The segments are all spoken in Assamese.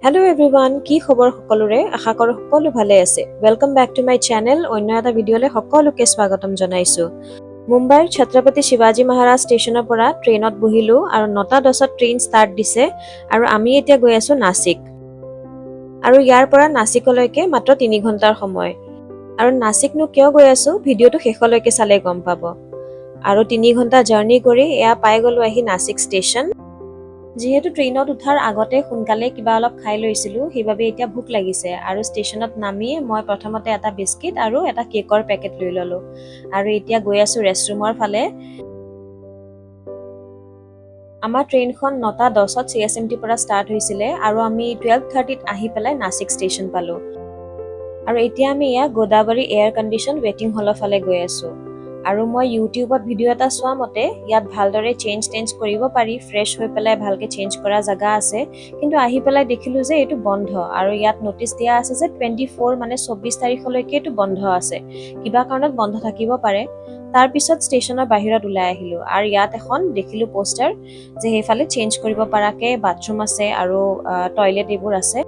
হেল্ল' এভৰিৱান, কি খবৰ সকলোৰে? আশা কৰোঁ সকলো ভালে আছে। Welcome back to my channel. অন্য এটা ভিডিঅ'লৈ সকলোকে স্বাগতম জনাইছোঁ। মুম্বাইৰ ছত্ৰপতি শিৱাজী মহাৰাজ ষ্টেচনৰ পৰা ট্ৰেইনত বহিলোঁ আৰু 9:10 ট্ৰেইন ষ্টাৰ্ট দিছে আৰু আমি এতিয়া গৈ আছোঁ নাছিক। আৰু ইয়াৰ পৰা নাছিকলৈকে মাত্ৰ 3 ঘণ্টাৰ সময়। আৰু নাছিকনো কিয় গৈ আছোঁ ভিডিঅ'টো শেষলৈকে চালে গম পাব। আৰু 3 ঘণ্টা জাৰ্ণি কৰি এয়া পাই গ'লোঁ আহি নাছিক ষ্টেচন। যিহেতু ট্ৰেইনত উঠাৰ আগতে সোনকালে কিবা অলপ খাই লৈছিলোঁ, সেইবাবে এতিয়া ভোক লাগিছে। আৰু ষ্টেচনত নামিয়ে মই প্ৰথমতে এটা বিস্কিট আৰু এটা কেকৰ পেকেট লৈ ল'লোঁ। আৰু এতিয়া গৈ আছোঁ ৰেষ্টৰুমৰ ফালে। আমাৰ ট্ৰেইনখন 9:10 CSMT পৰা ষ্টাৰ্ট হৈছিলে আৰু আমি 12:30 আহি পেলাই নাছিক ষ্টেচন পালোঁ। আৰু এতিয়া আমি এয়া গোদাবৰী এয়াৰ কণ্ডিশ্যন ৱেটিং হলৰ ফালে গৈ আছোঁ। আৰু মই ইউটিউবত ভিডিঅ' এটা চোৱা মতে ইয়াত ভালদৰে চেঞ্জ কৰিব পাৰি, ফ্ৰেছ হৈ পেলাই ভালকৈ চেঞ্জ কৰা জেগা আছে। কিন্তু আহি পেলাই দেখিলোঁ যে এইটো বন্ধ আৰু ইয়াত ন'টিচ দিয়া আছে যে 24 মানে 24 তাৰিখলৈকে এইটো বন্ধ আছে। কিবা কাৰণত বন্ধ থাকিব পাৰে। তাৰপিছত ষ্টেচনৰ বাহিৰত ওলাই আহিলোঁ আৰু ইয়াত এখন দেখিলোঁ পোষ্টাৰ যে সেইফালে চেঞ্জ কৰিব পৰাকৈ বাথৰুম আছে আৰু টয়লেট এইবোৰ আছে।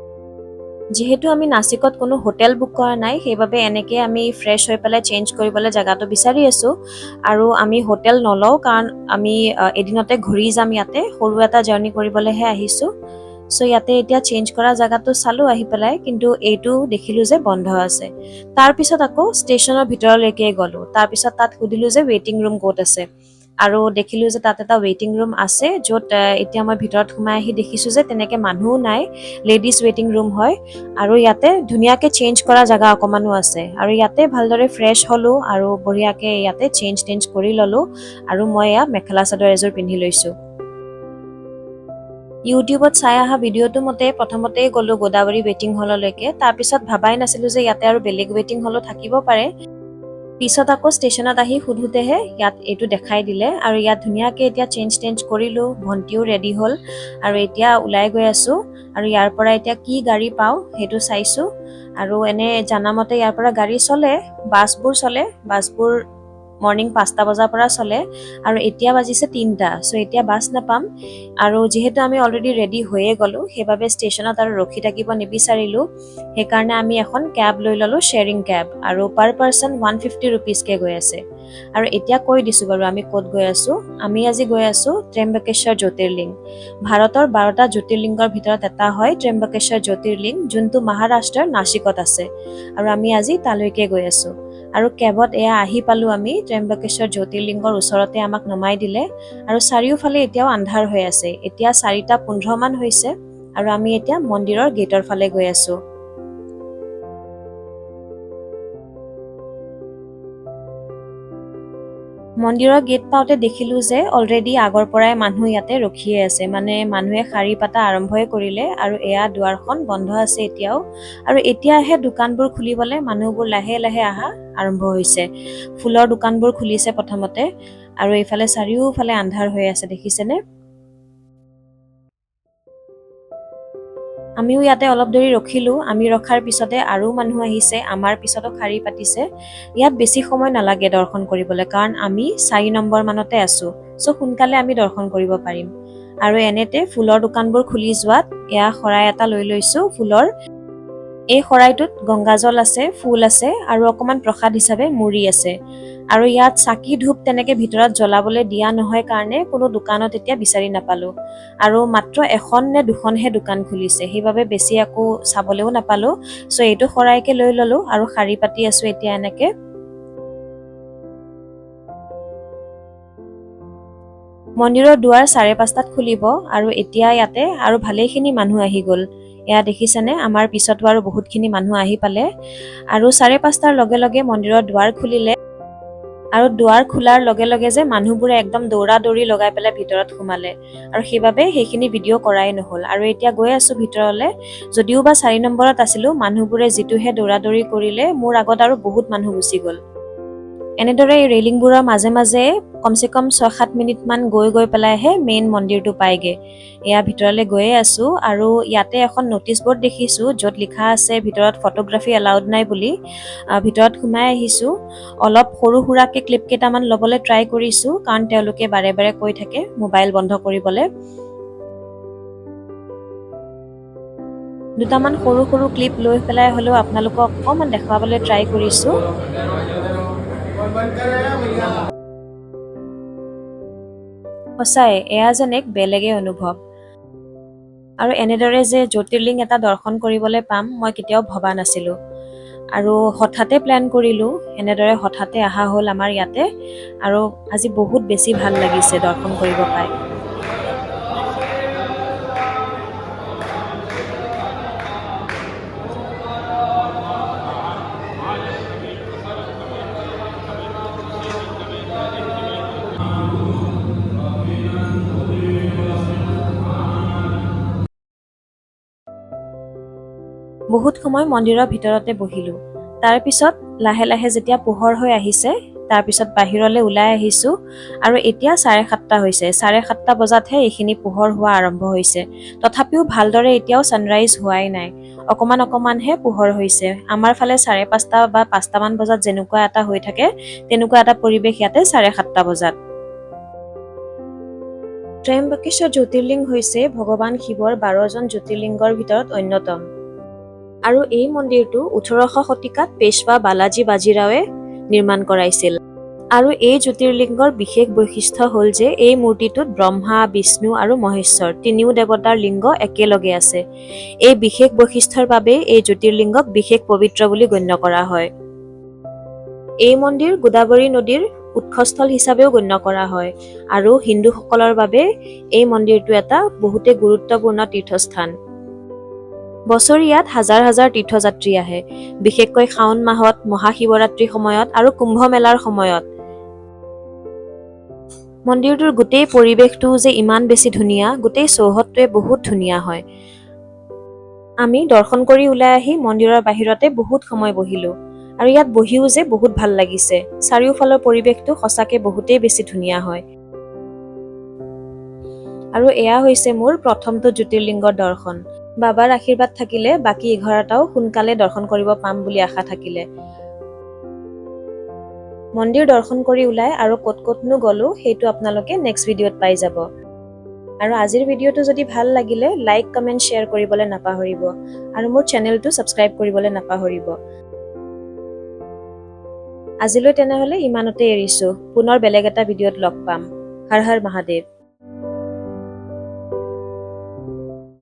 যিহেতু আমি নাছিকত কোনো হোটেল বুক কৰা নাই, সেইবাবে এনেকৈ আমি ফ্ৰেছ হৈ পেলাই চেঞ্জ কৰিবলৈ জেগাটো বিচাৰি আছোঁ। আৰু আমি হোটেল নলওঁ কাৰণ আমি এদিনতে ঘূৰি যাম। ইয়াতে সৰু এটা জাৰ্ণি কৰিবলৈহে আহিছোঁ। চ' ইয়াতে এতিয়া চেঞ্জ কৰা জেগাটো চালোঁ আহি পেলাই, কিন্তু এইটো দেখিলোঁ যে বন্ধ আছে। তাৰপিছত আকৌ ষ্টেচনৰ ভিতৰলৈকে গ'লোঁ। তাৰপিছত তাত সুধিলোঁ যে ৱেইটিং ৰুম ক'ত আছে, আৰু দেখিলোঁ যে তাত এটা ৱেইটিং ৰুম আছে, য'ত এতিয়া মই ভিতৰত সোমাই আহি দেখিছোঁ যে তেনেকৈ মানুহো নাই, লেডিজ ৱেইটিং ৰুম হয়। আৰু ইয়াতে ধুনীয়াকৈ চেঞ্জ কৰা জেগা অকণমানো আছে। আৰু ইয়াতে ভালদৰে ফ্ৰেছ হ'লোঁ আৰু বঢ়িয়াকৈ ইয়াতে চেঞ্জ কৰি ল'লোঁ। আৰু মই এয়া মেখেলা চাদৰ এযোৰ পিন্ধি লৈছোঁ। ইউটিউবত চাই অহা ভিডিঅ'টো মতে প্ৰথমতেই গ'লোঁ গোদাবৰী ৱেইটিং হললৈকে। তাৰপিছত ভাবাই নাছিলোঁ যে ইয়াতে আৰু বেলেগ ৱেইটিং হলো থাকিব পাৰে। পিছত আকৌ ষ্টেচনত আহি সোধোতেহে ইয়াত এইটো দেখাই দিলে। আৰু ইয়াত ধুনীয়াকৈ এতিয়া চেঞ্জ কৰিলোঁ। ভণ্টিও ৰেডি হ'ল আৰু এতিয়া ওলাই গৈ আছোঁ। আৰু ইয়াৰ পৰা এতিয়া কি গাড়ী পাওঁ সেইটো চাইছোঁ। আৰু এনে জানামতে ইয়াৰ পৰা গাড়ী চলে, বাছবোৰ চলে। বাছবোৰ মৰ্ণিং 5টা বজাৰ পৰা চলে আৰু এতিয়া বাজিছে 3টা। চ' এতিয়া বাছ নাপাম। আৰু যিহেতু আমি অলৰেডি ৰেডি হৈয়ে গ'লোঁ, সেইবাবে ষ্টেচনত আৰু ৰখি থাকিব নিবিচাৰিলোঁ। সেইকাৰণে আমি এখন কেব লৈ ল'লোঁ, শ্বেয়াৰিং কেব। আৰু পাৰ পাৰ্চন 150 ৰুপিজকৈ গৈ আছে। আৰু এতিয়া কৈ দিছোঁ বাৰু আমি ক'ত গৈ আছোঁ। আমি আজি গৈ আছোঁ ত্ৰম্বকেশ্বৰ জ্যোতিৰ্লিংগ। ভাৰতৰ 12টা জ্যোতিৰ্লিংগৰ ভিতৰত এটা হয় ত্ৰম্বকেশ্বৰ জ্যোতিৰ্লিংগ, যোনটো মহাৰাষ্ট্ৰৰ নাছিকত আছে। আৰু আমি আজি তালৈকে গৈ আছোঁ। আৰু কেবত এয়া আহি পালোঁ আমি ত্ৰম্বকেশ্বৰ জ্যোতিৰ্লিংগৰ ওচৰতে আমাক নমাই দিলে। আৰু চাৰিওফালে এতিয়াও আন্ধাৰ হৈ আছে। এতিয়া 4:15 মান হৈছে আৰু আমি এতিয়া মন্দিৰৰ গেটৰ ফালে গৈ আছোঁ। মন্দিৰৰ গেট পাওঁতে দেখিলোঁ যে অলৰেডি আগৰ পৰাই মানুহ ইয়াতে ৰখিয়ে আছে, মানে মানুহে শাৰী পাতা আৰম্ভই কৰিলে। আৰু এয়া দুৱাৰখন বন্ধ আছে এতিয়াও। আৰু এতিয়াহে দোকানবোৰ খুলিবলৈ মানুহবোৰ লাহে লাহে অহা আৰম্ভ হৈছে। ফুলৰ দোকানবোৰ খুলিছে প্ৰথমতে। আৰু এইফালে চাৰিওফালে আন্ধাৰ হৈ আছে, দেখিছেনে? আমিও ইয়াতে অলপ দেৰি ৰখিলোঁ। আমি ৰখাৰ পিছতে আৰু মানুহ আহিছে, আমাৰ পিছতো শাৰী পাতিছে। ইয়াত বেছি সময় নালাগে দৰ্শন কৰিবলৈ, কাৰণ আমি 4 নম্বৰ মানতে আছোঁ। চ' সোনকালে আমি দৰ্শন কৰিব পাৰিম। আৰু এনেতে ফুলৰ দোকানবোৰ খুলি যোৱাত এয়া শৰাই এটা লৈ লৈছোঁ ফুলৰ। এই শৰাইটোত গংগাজল আছে, ফুল আছে আৰু অকণমান প্ৰসাদ হিচাপে মুড়ি আছে। আৰু ইয়াত চাকি ধূপ তেনেকৈ ভিতৰত জ্বলাবলৈ দিয়া নহয় কাৰণে কোনো দোকানত এতিয়া বিচাৰি নাপালোঁ। আৰু মাত্ৰ এখন নে দুখনহে দোকান খুলিছে, সেইবাবে বেছি একো চাবলৈও নাপালোঁ। চ' এইটো শৰাইকে লৈ ল'লোঁ আৰু শাৰী পাতি আছোঁ এতিয়া এনেকৈ। মন্দিৰৰ দুৱাৰ 5:30 খুলিব আৰু এতিয়া ইয়াতে আৰু ভালেখিনি মানুহ আহি গ'ল। এয়া দেখিছেনে, আমাৰ পিছতো আৰু বহুতখিনি মানুহ আহি পালে। আৰু 5:30টাৰ লগে লগে মন্দিৰৰ দুৱাৰ খুলিলে। আৰু দুৱাৰ খোলাৰ লগে লগে যে মানুহবোৰে একদম দৌৰা দৌৰি লগাই পেলাই ভিতৰত সোমালে। আৰু সেইবাবে সেইখিনি ভিডিঅ' কৰাই নহ'ল। আৰু এতিয়া গৈ আছোঁ ভিতৰলৈ। যদিও বা 4 নম্বৰত আছিলোঁ, মানুহবোৰে যিটোহে দৌৰা দৌৰি কৰিলে, মোৰ আগত আৰু বহুত মানুহ গুচি গ'ল। এনেদৰে এই ৰেলিংবোৰৰ মাজে মাজে কমচে কম 6-7 মিনিটমান গৈ পেলাইহে মেইন মন্দিৰটো পায়গে। এয়া ভিতৰলৈ গৈয়ে আছোঁ। আৰু ইয়াতে এখন ন'টিচ বৰ্ড দেখিছোঁ, য'ত লিখা আছে ভিতৰত ফটোগ্ৰাফী এলাউড নাই বুলি। ভিতৰত সোমাই আহিছোঁ। অলপ সৰু সুৰাকৈ ক্লিপ কেইটামান ল'বলৈ ট্ৰাই কৰিছোঁ, কাৰণ তেওঁলোকে বাৰে বাৰে কৈ থাকে মোবাইল বন্ধ কৰিবলৈ। দুটামান সৰু সৰু ক্লিপ লৈ পেলাই হ'লেও আপোনালোকক অকণমান দেখুৱাবলৈ ট্ৰাই কৰিছোঁ। সঁচাই এয়া যেন এক বেলেগেই অনুভৱ। আৰু এনেদৰে যে জ্যোতিৰ্লিংগ এটা দৰ্শন কৰিবলৈ পাম মই কেতিয়াও ভবা নাছিলোঁ। আৰু হঠাতে প্লেন কৰিলোঁ, এনেদৰে হঠাতে অহা হ'ল আমাৰ ইয়াতে, আৰু আজি বহুত বেছি ভাল লাগিছে দৰ্শন কৰিব পাই। বহুত সময় মন্দিৰৰ ভিতৰতে বহিলোঁ। তাৰপিছত লাহে লাহে যেতিয়া পোহৰ হৈ আহিছে, তাৰপিছত বাহিৰলৈ ওলাই আহিছোঁ, আৰু এতিয়া 7:30 হৈছে। 7:30 বজাতহে এইখিনি পোহৰ হোৱা আৰম্ভ হৈছে। তথাপিও ভালদৰে এতিয়াও ছানৰাইজ হোৱাই নাই, অকণমান অকণমানহে পোহৰ হৈছে। আমাৰ ফালে 5:30 বা 5টামান বজাত যেনেকুৱা এটা হৈ থাকে, তেনেকুৱা এটা পৰিৱেশ ইয়াতে 7:30 বজাত। ত্ৰয়ম্বকেশ্বৰ জ্যোতিৰ্লিংগ হৈছে ভগৱান শিৱৰ 12জন জ্যোতিৰ্লিংগৰ ভিতৰত অন্যতম। আৰু এই মন্দিৰটো 18শ শতিকাত পেশ্বৱা বালাজী বাজিৰাৱে নিৰ্মাণ কৰাইছিল। আৰু এই জ্যোতিৰ্লিংগৰ বিশেষ বৈশিষ্ট্য হ'ল যে এই মূৰ্তিটোত ব্ৰহ্মা, বিষ্ণু আৰু মহেশ্বৰ তিনিও দেৱতাৰ লিংগ একেলগে আছে। এই বিশেষ বৈশিষ্ট্যৰ বাবেই এই জ্যোতিৰ্লিংগক বিশেষ পবিত্ৰ বুলি গণ্য কৰা হয়। এই মন্দিৰ গোদাবৰী নদীৰ উৎসস্থল হিচাপেও গণ্য কৰা হয়, আৰু হিন্দুসকলৰ বাবে এই মন্দিৰটো এটা বহুতে গুৰুত্বপূৰ্ণ তীৰ্থস্থান। বছৰীয়াত হাজাৰ হাজাৰ তীৰ্থযাত্ৰী আহে, বিশেষকৈ শাওণ মাহত, মহাশিৱৰাত্ৰিৰ সময়ত আৰু কুম্ভ মেলাৰ সময়ত। মন্দিৰটোৰ গোটেই পৰিৱেশটো যে ইমান বেছি ধুনীয়া, গোটেই চৌহদটোৱে বহুত ধুনীয়া হয়। আমি দৰ্শন কৰি ওলাই আহি মন্দিৰৰ বাহিৰতে বহুত সময় বহিলোঁ, আৰু ইয়াত বহিও যে বহুত ভাল লাগিছে। চাৰিওফালৰ পৰিৱেশটো সঁচাকৈ বহুতেই বেছি ধুনীয়া হয়। আৰু এয়া হৈছে মোৰ প্ৰথমটো জ্যোতিৰ্লিংগৰ দৰ্শন। বাবাৰ আশীৰ্বাদ থাকিলে বাকী 11টাও সোনকালে দৰ্শন কৰিব পাম বুলি আশা থাকিলে। মন্দিৰ দৰ্শন কৰি ওলাই আৰু ক'ত ক'তনো গ'লো সেইটো আপোনালোকে নেক্সট ভিডিঅ'ত পাই যাব। আৰু আজিৰ ভিডিঅ'টো যদি ভাল লাগিলে লাইক, কমেণ্ট, শ্বেয়াৰ কৰিবলৈ নাপাহৰিব, আৰু মোৰ চেনেলটো ছাবস্ক্ৰাইব কৰিবলৈ নাপাহৰিব। আজিলৈ তেনেহ'লে ইমানতে এৰিছোঁ। পুনৰ বেলেগ এটা ভিডিঅ'ত লগ পাম। হৰ হৰ মহাদেৱ।